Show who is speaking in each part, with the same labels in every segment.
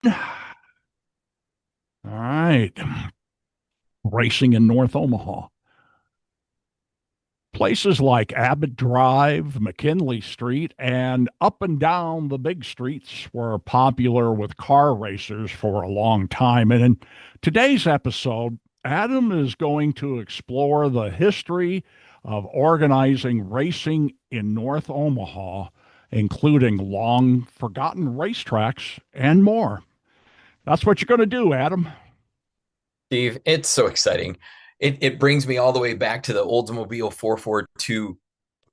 Speaker 1: All right. Racing in North Omaha. Places like Abbott Drive, McKinley Street, and up and down the big streets were popular with car racers for a long time. And in today's episode, Adam is going to explore the history of organizing racing in North Omaha, including long forgotten racetracks and more. That's what you're going to do, Adam.
Speaker 2: Steve, it's so exciting. It brings me all the way back to the Oldsmobile 442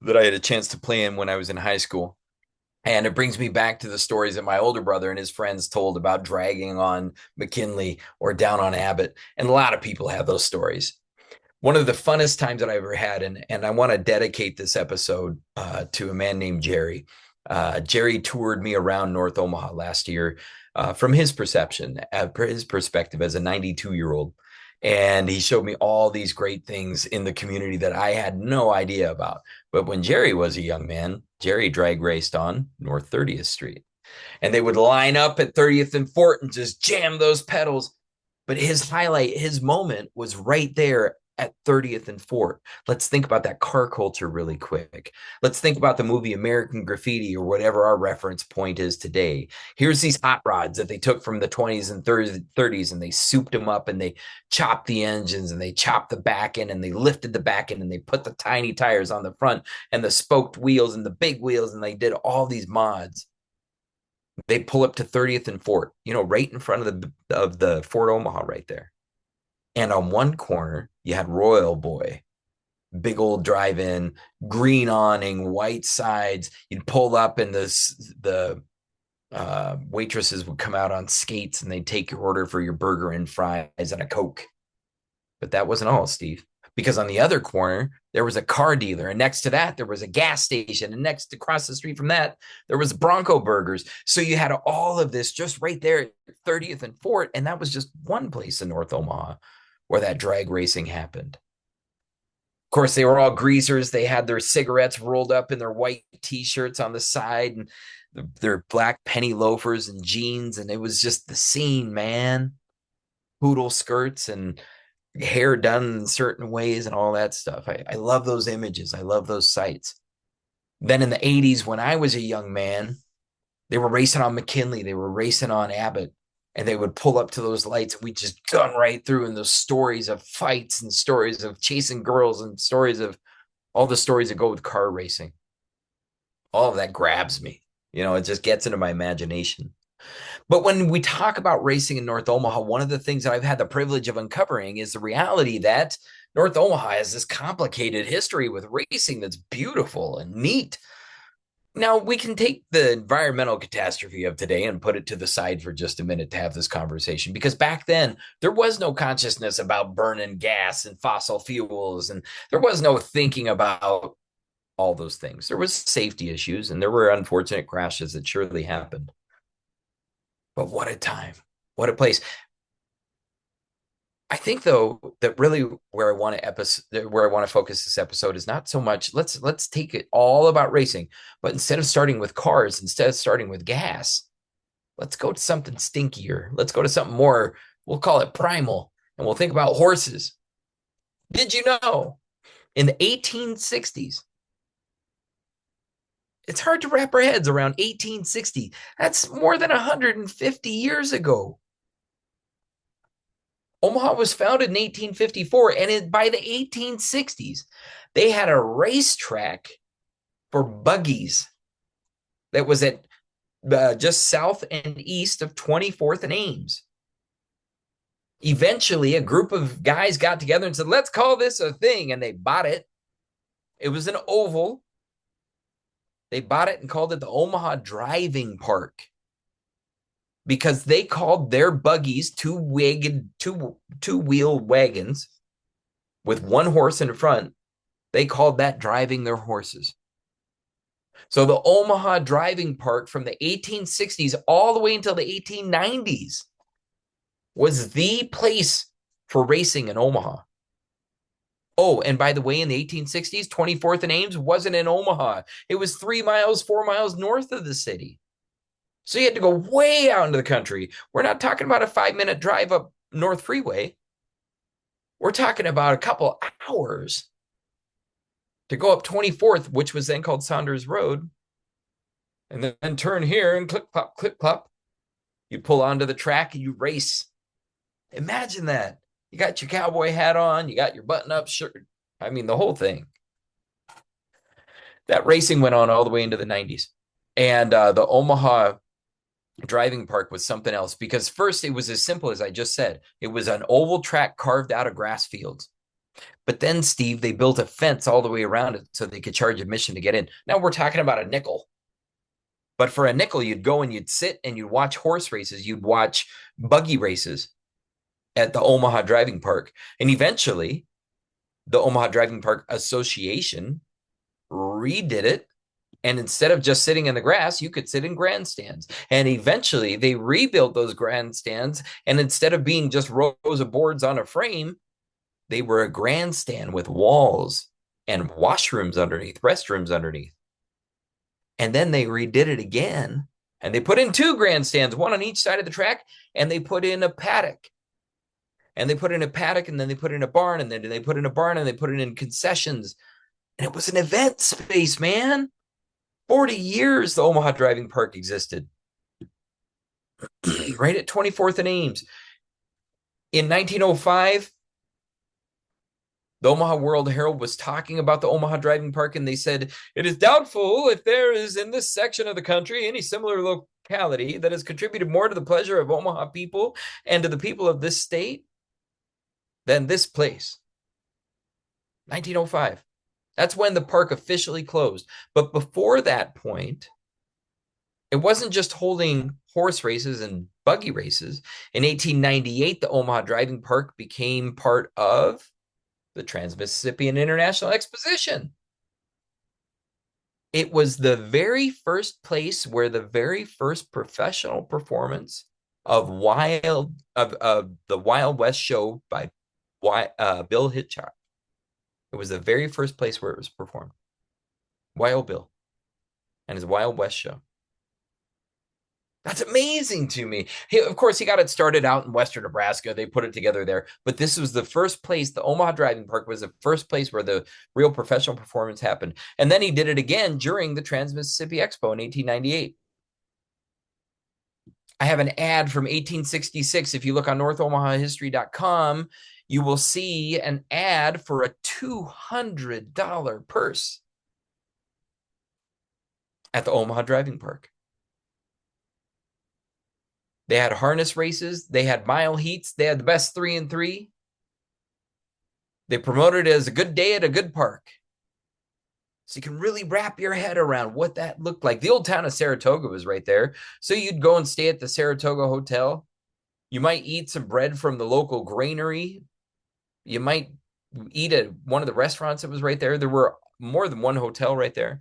Speaker 2: that I had a chance to play in when I was in high school. And it brings me back to the stories that my older brother and his friends told about dragging on McKinley or down on Abbott. And a lot of people have those stories. One of the funnest times that I ever had, and I want to dedicate this episode to a man named Jerry. Jerry toured me around North Omaha last year from his perception, his perspective as a 92-year-old. And he showed me all these great things in the community that I had no idea about. But when Jerry was a young man, Jerry drag raced on North 30th Street. And they would line up at 30th and Fort and just jam those pedals. But his highlight, his moment was right there at 30th and Fort. Let's think about that car culture really quick. Let's think about the movie American Graffiti or whatever our reference point is today. Here's these hot rods that they took from the 20s and 30s and they souped them up and they chopped the engines and they chopped the back end and they lifted the back end and they put the tiny tires on the front and the spoked wheels and the big wheels and they did all these mods. They pull up to 30th and Fort, right in front of the Fort Omaha right there. And on one corner, you had Royal Boy, big old drive-in, green awning, white sides. You'd pull up, and the waitresses would come out on skates, and they'd take your order for your burger and fries and a Coke. But that wasn't all, Steve, because on the other corner there was a car dealer, and next to that there was a gas station, and next across the street from that there was Bronco Burgers. So you had all of this just right there at 30th and Fort, and that was just one place in North Omaha where that drag racing happened. Of course, they were all greasers. They had their cigarettes rolled up in their white t-shirts on the side and their black penny loafers and jeans, and it was just the scene, man. Poodle skirts and hair done in certain ways and all that stuff. I love those images. I love those sights. Then in the 80s, when I was a young man, they were racing on McKinley, they were racing on Abbott, and they would pull up to those lights and we just gun right through. And those stories of fights and stories of chasing girls and stories of all the stories that go with car racing, all of that grabs me. It just gets into my imagination. But when we talk about racing in North Omaha, one of the things that I've had the privilege of uncovering is the reality that North Omaha has this complicated history with racing that's beautiful and neat. Now, we can take the environmental catastrophe of today and put it to the side for just a minute to have this conversation, because back then there was no consciousness about burning gas and fossil fuels, and there was no thinking about all those things. There was safety issues and there were unfortunate crashes that surely happened. But what a time. What a place. I think though that really where I want to focus this episode is not so much let's take it all about racing, but instead of starting with cars, instead of starting with gas, let's go to something stinkier. Let's go to something more, we'll call it primal, and we'll think about horses. Did you know in the 1860s, it's hard to wrap our heads around 1860. That's more than 150 years ago. Omaha was founded in 1854, and by the 1860s, they had a racetrack for buggies that was at just south and east of 24th and Ames. Eventually, a group of guys got together and said, let's call this a thing, and they bought it. It was an oval. They bought it and called it the Omaha Driving Park, because they called their buggies two-wheel wagons with one horse in front. They called that driving their horses. So the Omaha Driving Park from the 1860s all the way until the 1890s was the place for racing in Omaha. Oh, and by the way, in the 1860s, 24th and Ames wasn't in Omaha. It was 3 miles, 4 miles north of the city. So you had to go way out into the country. We're not talking about a 5 minute drive up North Freeway. We're talking about a couple hours to go up 24th, which was then called Saunders Road, and then turn here and clip clop, clip clop. You pull onto the track and you race. Imagine that. You got your cowboy hat on, you got your button up shirt. I mean, the whole thing. That racing went on all the way into the 90s. And the Omaha driving park was something else because first it was as simple as I just said. It was an oval track carved out of grass fields. But then, Steve, they built a fence all the way around it so they could charge admission to get in. Now we're talking about a nickel. But for a nickel, you'd go and you'd sit and you'd watch horse races, you'd watch buggy races at the Omaha Driving Park. And eventually, the Omaha Driving Park Association redid it. And instead of just sitting in the grass, you could sit in grandstands. And eventually, they rebuilt those grandstands. And instead of being just rows of boards on a frame, they were a grandstand with walls and washrooms underneath, restrooms underneath. And then they redid it again. And they put in two grandstands, one on each side of the track, and they put in a paddock. And they put in a paddock, and then they put in a barn, and then they put in a barn, and they put it in concessions. And it was an event space, man. 40 years the Omaha Driving Park existed. Right at 24th and Ames. In 1905, the Omaha World Herald was talking about the Omaha Driving Park, and they said, it is doubtful if there is in this section of the country any similar locality that has contributed more to the pleasure of Omaha people and to the people of this state than this place. 1905. That's when the park officially closed. But before that point, it wasn't just holding horse races and buggy races. In 1898, the Omaha Driving Park became part of the Trans-Mississippian International Exposition. It was the very first place where the very first professional performance of the Wild West show by Bill Hitchcock. It was the very first place where it was performed. Wild Bill and his Wild West show. That's amazing to me. Of course, he got it started out in Western Nebraska. They put it together there. But this was the first place, the Omaha Driving Park was the first place where the real professional performance happened. And then he did it again during the Trans-Mississippi Expo in 1898. I have an ad from 1866. If you look on NorthOmahaHistory.com, you will see an ad for a $200 purse at the Omaha Driving Park. They had harness races. They had mile heats. They had the best 3-and-3. They promoted it as a good day at a good park. So you can really wrap your head around what that looked like. The old town of Saratoga was right there. So you'd go and stay at the Saratoga Hotel. You might eat some bread from the local granary. You might eat at one of the restaurants that was right there. There were more than one hotel right there.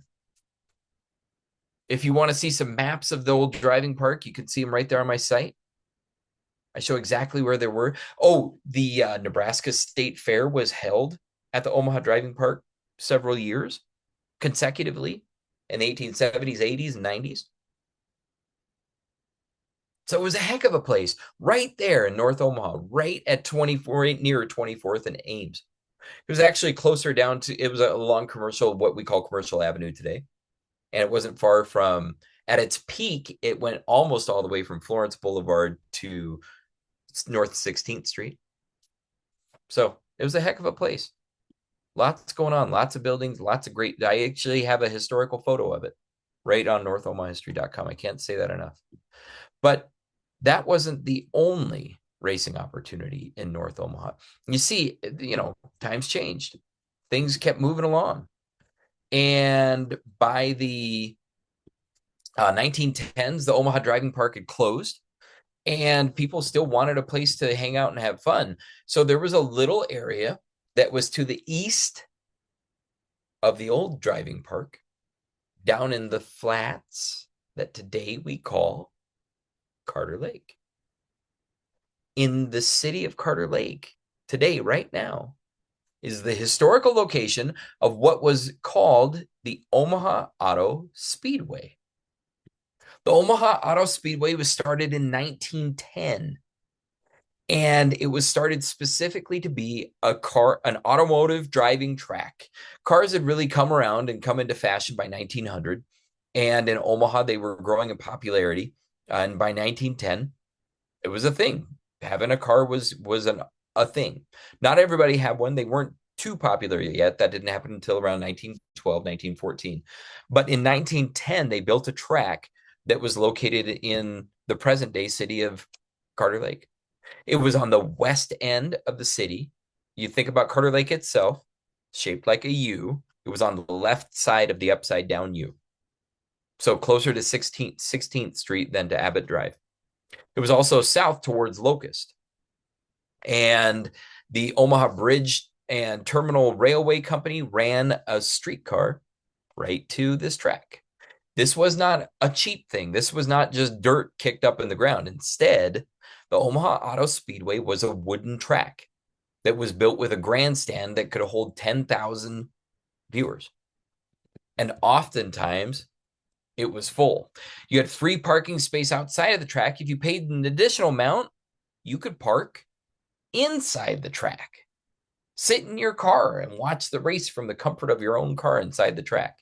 Speaker 2: If you want to see some maps of the old driving park, you can see them right there on my site. I show exactly where they were. Oh, the Nebraska State Fair was held at the Omaha Driving Park several years consecutively in the 1870s, 80s, and 90s. So it was a heck of a place right there in North Omaha, right at 24, right near 24th and Ames. It was actually closer down to, it was along commercial, what we call Commercial Avenue today. And it wasn't far from, at its peak, it went almost all the way from Florence Boulevard to North 16th Street. So it was a heck of a place. Lots going on, lots of buildings, lots of great. I actually have a historical photo of it right on NorthOmahaHistory.com. I can't say that enough. But that wasn't the only racing opportunity in North Omaha. You see, times changed. Things kept moving along. And by the 1910s, the Omaha Driving Park had closed and people still wanted a place to hang out and have fun. So there was a little area that was to the east of the old driving park, down in the flats that today we call Carter Lake. In the city of Carter Lake, today, right now, is the historical location of what was called the Omaha Auto Speedway. The Omaha Auto Speedway was started in 1910, and it was started specifically to be an automotive driving track. Cars had really come around and come into fashion by 1900, and in Omaha they were growing in popularity. And by 1910, it was a thing. Having a car was a thing. Not everybody had one. They weren't too popular yet. That didn't happen until around 1912, 1914. But in 1910, they built a track that was located in the present day city of Carter Lake. It was on the west end of the city. You think about Carter Lake itself, shaped like a U. It was on the left side of the upside down U. So closer to 16th Street than to Abbott Drive. It was also south towards Locust. And the Omaha Bridge and Terminal Railway Company ran a streetcar right to this track. This was not a cheap thing. This was not just dirt kicked up in the ground. Instead, the Omaha Auto Speedway was a wooden track that was built with a grandstand that could hold 10,000 viewers. And oftentimes, it was full. You had free parking space outside of the track. If you paid an additional amount, you could park inside the track. Sit in your car and watch the race from the comfort of your own car inside the track.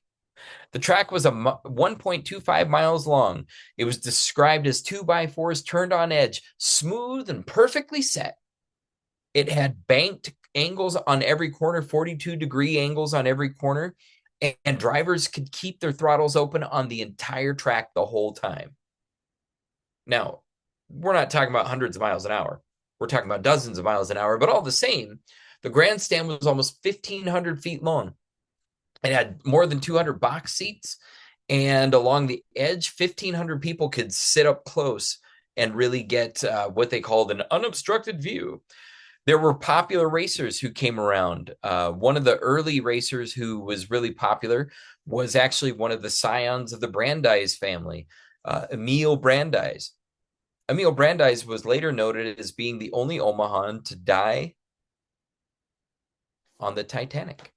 Speaker 2: The track was 1.25 miles long. It was described as 2x4s turned on edge, smooth and perfectly set. It had banked angles on every corner, 42-degree angles on every corner, and drivers could keep their throttles open on the entire track the whole time. Now, we're not talking about hundreds of miles an hour. We're talking about dozens of miles an hour, but all the same, the grandstand was almost 1,500 feet long. It had more than 200 box seats, and along the edge, 1,500 people could sit up close and really get what they called an unobstructed view. There were popular racers who came around. One of the early racers who was really popular was actually one of the scions of the Brandeis family, Emil Brandeis. Emil Brandeis was later noted as being the only Omahan to die on the Titanic.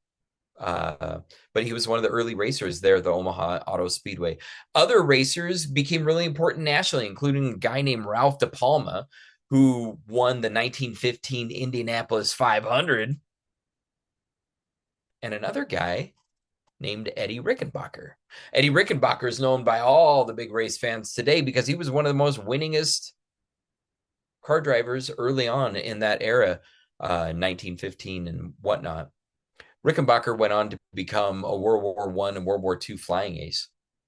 Speaker 2: But he was one of the early racers there at the Omaha Auto Speedway. Other racers became really important nationally, including a guy named Ralph De Palma, who won the 1915 Indianapolis 500, and another guy named Eddie Rickenbacker. Eddie Rickenbacker is known by all the big race fans today because he was one of the most winningest car drivers early on in that era, 1915 and whatnot. Rickenbacker went on to become a World War I and World War II flying ace.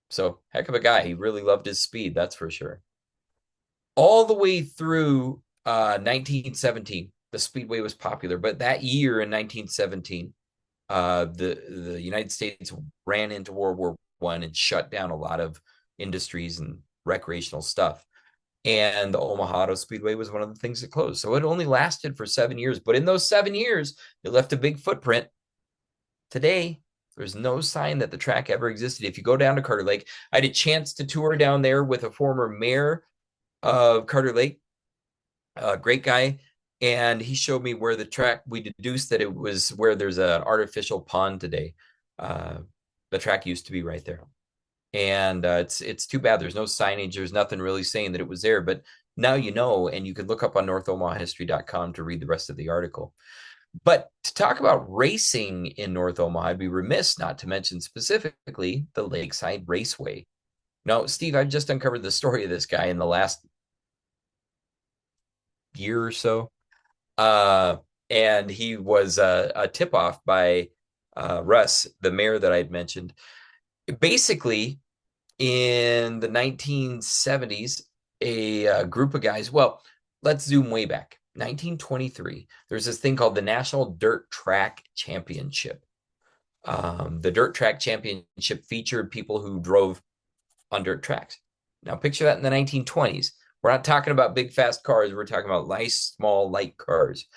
Speaker 2: So, heck of a guy. He really loved his speed, that's for sure. All the way through 1917, the Speedway was popular. But that year in 1917, the United States ran into World War I and shut down a lot of industries and recreational stuff. And the Omaha Auto Speedway was one of the things that closed. So it only lasted for 7 years. But in those 7 years, it left a big footprint. Today, there's no sign that the track ever existed. If you go down to Carter Lake, I had a chance to tour down there with a former mayor of Carter Lake, a great guy, and he showed me where the track, we deduced that it was where there's an artificial pond today. The track used to be right there. And it's too bad there's no signage. There's nothing really saying that it was there, but now you know, and you can look up on NorthOmahaHistory.com to read the rest of the article. But to talk about racing in North Omaha, I'd be remiss not to mention specifically the Lakeside Raceway. Now, Steve, I've just uncovered the story of this guy in the last year or so. And he was a tip-off by Russ, the mayor that I'd mentioned. Basically, in the 1970s, a group of guys, well, let's zoom way back. 1923, there's this thing called the National Dirt Track Championship. The Dirt Track Championship featured people who drove on dirt tracks. Now, picture that in the 1920s. We're not talking about big, fast cars. We're talking about nice, small, light cars.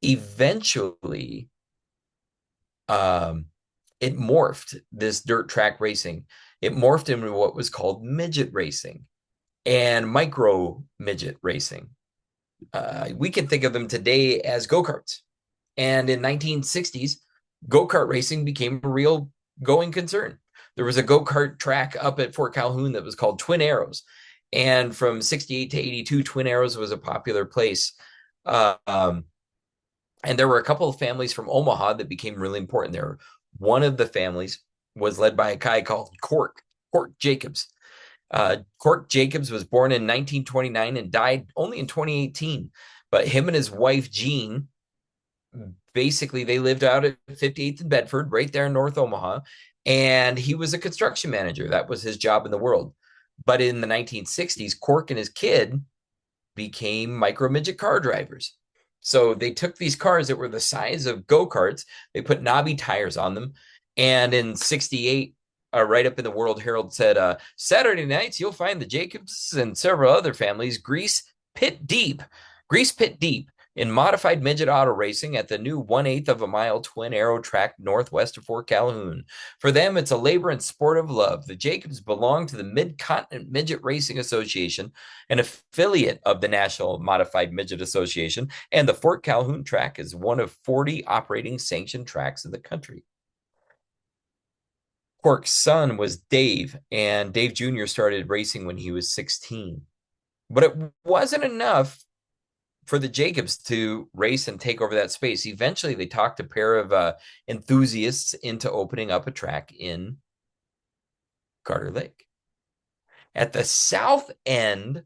Speaker 2: Eventually, it morphed, this dirt track racing. It morphed into what was called midget racing and micro midget racing. We can think of them today as go-karts. And in 1960s, go-kart racing became a real going concern. There was a go-kart track up at Fort Calhoun that was called Twin Arrows. And from 68 to 82, Twin Arrows was a popular place. Um, and there were a couple of families from Omaha that became really important there. One of the families was led by a guy called Cork Jacobs. Cork Jacobs was born in 1929 and died only in 2018. But him and his wife, Jean, basically they lived out at 58th and Bedford, right there in North Omaha. And he was a construction manager. That was his job in the world. But in the 1960s, Cork and his kid became micro midget car drivers. So they took these cars that were the size of go-karts, they put knobby tires on them. And in 68, right up in the World Herald said, Saturday nights, you'll find the Jacobs and several other families grease pit deep in modified midget auto racing at the new 1/8 of a mile twin arrow track northwest of Fort Calhoun. For them, it's a labor and sport of love. The Jacobs belong to the Mid-Continent Midget Racing Association, an affiliate of the National Modified Midget Association, and the Fort Calhoun track is one of 40 operating sanctioned tracks in the country. Cork's son was Dave, and Dave Jr. started racing when he was 16. But it wasn't enough for the Jacobs to race and take over that space. Eventually, they talked a pair of enthusiasts into opening up a track in Carter Lake. At the south end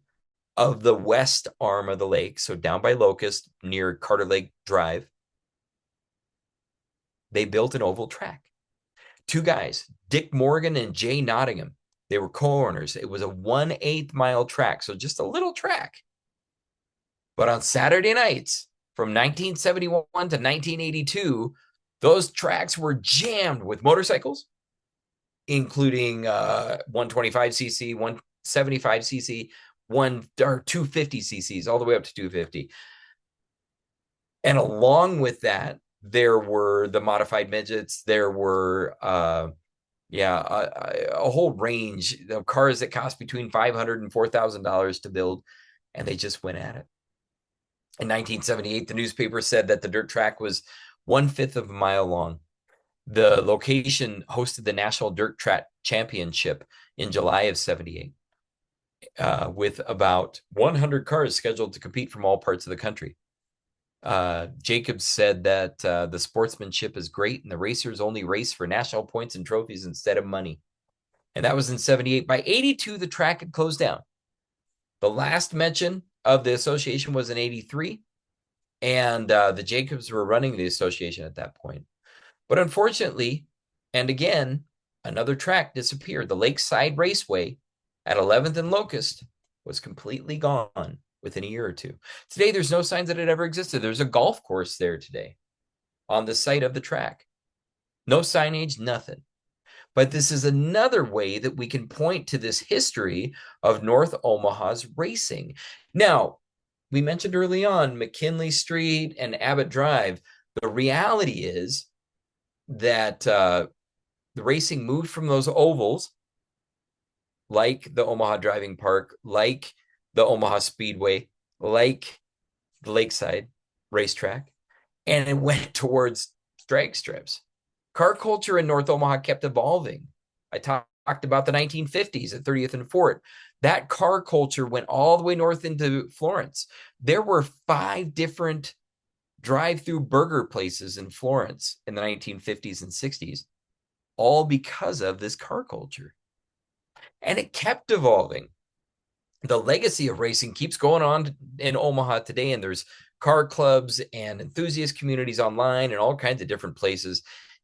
Speaker 2: of the west arm of the lake, so down by Locust near Carter Lake Drive, they built an oval track. Two guys, Dick Morgan and Jay Nottingham, they were co-owners. It was a 1/8 mile track, so just a little track. But on Saturday nights from 1971 to 1982, those tracks were jammed with motorcycles, including 125cc, 175cc, one or 250cc's, all the way up to 250. And along with that, there were the modified midgets. There were, a whole range of cars that cost between $500 and $4,000 to build, and they just went at it. In 1978, the newspaper said that the dirt track was 1/5 of a mile long. The location hosted the National Dirt Track Championship in July of 78, with about 100 cars scheduled to compete from all parts of the country. Jacobs said that the sportsmanship is great and the racers only race for national points and trophies instead of money. And that was in 78. By 82, the track had closed down. The last mention of the association was in 83, and the Jacobs were running the association at that point. But unfortunately, and again, another track disappeared. The Lakeside Raceway at 11th and Locust was completely gone within a year or two. Today, there's no signs that it ever existed. There's a golf course there today on the site of the track. No signage, nothing. But this is another way that we can point to this history of North Omaha's racing. Now, we mentioned early on McKinley Street and Abbott Drive. The reality is that the racing moved from those ovals, like the Omaha Driving Park, like the Omaha Speedway, like the Lakeside Racetrack, and it went towards drag strips. Car culture in North Omaha kept evolving. I talked about the 1950s at 30th and Fort. That car culture went all the way north into Florence. There were 5 different drive-through burger places in Florence in the 1950s and 60s, all because of this car culture. And it kept evolving. The legacy of racing keeps going on in Omaha today, and there's car clubs and enthusiast communities online and all kinds of different places,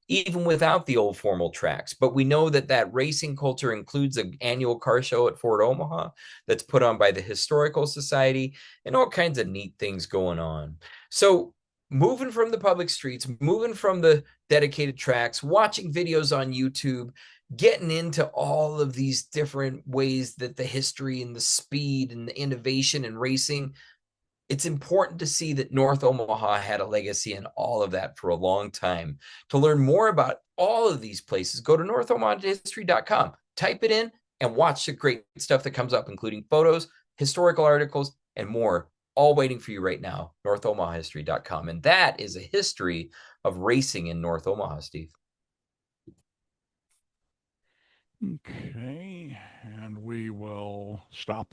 Speaker 2: even without the old formal tracks. But we know that that racing culture includes an annual car show at Fort Omaha that's put on by the Historical Society and all kinds of neat things going on. So moving from the public streets, moving from the dedicated tracks, watching videos on YouTube, getting into all of these different ways that the history and the speed and the innovation and racing, it's important to see that North Omaha had a legacy in all of that for a long time. To learn more about all of these places, go to northomahahistory.com, type it in, and watch the great stuff that comes up, including photos, historical articles, and more, all waiting for you right now, northomahahistory.com. And that is a history of racing in North Omaha, Steve.
Speaker 1: Okay, and we will stop